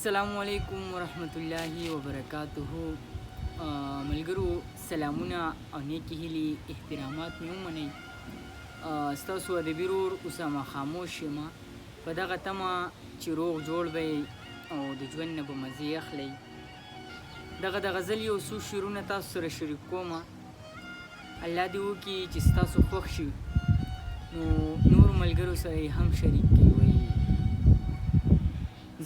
السلام علیکم ورحمت الله وبرکاته. ملګرو سلامونه او نیکی هیلې احترامات مې ومنئ. ستاسو ادبي ورور اسامه خاموش یم په دغه تمه چې روغ جوړ به او د ژوند نه به مزې اخلئ. د غزل یو څو شعرونه تاسو سره شریک کوم. الله دې وکړي چې ستاسو خوښ شي نو نور ملګرو سره یې هم شریک کړئ.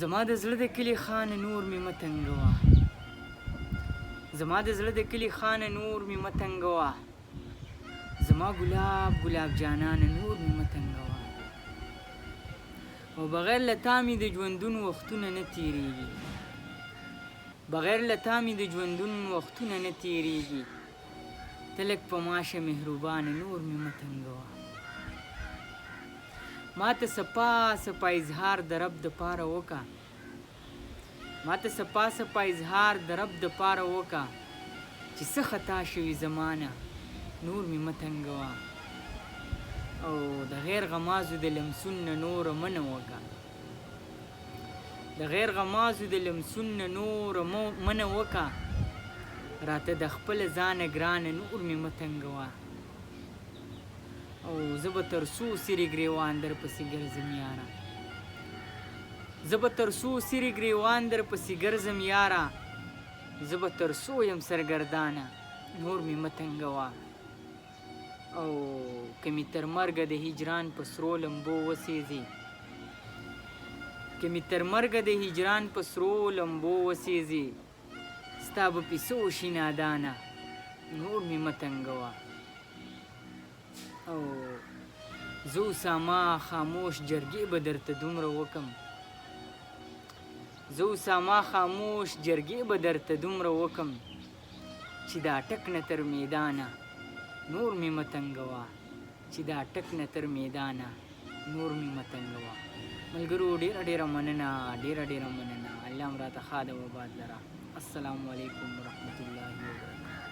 زما د زړه د کلي خانه نور مې مه تنګوه، زما د زړه د کلي خانه نور مې مه تنګوه، زما ګلاب ګلاب جانانه نور مې مه تنګوه. او بغیر له تا مې د ژوندون وختونه نه تېرېږي، بغیر له تا مې د ژوندون وختونه نه تېرېږي. ته لږ په ما شه مهربانه نور مې مه تنګوه. ما ته سپا سپا اظهار د رب د پاره وکا، ما ته سپا سپا اظهار د رب د پاره وکا چې څه خطا شوي زمانه نور مې مه تنګوه. او د غیر غمازو د لمسون نه نوره منه وکا، د غیر غمازو د لمسون نه نوره منه وکا، راته د خپله ځانه ګرانه نور مې مه تنګوه. او زه به تر څو سرې ګریوان در پسې ګرځم یاره، زه به تر څو سرې ګریوان در پسې ګرځم یاره، زه به تر څو یم سرګردانه نور مې مه تنګوه. او که مې تر مرګه د هجران په سرو لمبو وسېځې، که مې تر مرګه د هجران په سرو لمبو وسېځې، ستا به پیسو شي نادانه نور مې مه تنګوه. او زه اسامه خاموش جرګې به درته دومره وکم، زه اسامه خاموش جرګې به درته دومره وکم چې دا ټک نه تر میدانه نور مې مه تنګوه، چې دا ټک نه تر میدانه نور مې مه تنګوه. ملګرو ډېره ډېره مننه، ډېره ډېره مننه. الله مو راته ښه د وباد لره. السلام علیکم ورحمت الله وبرکاته.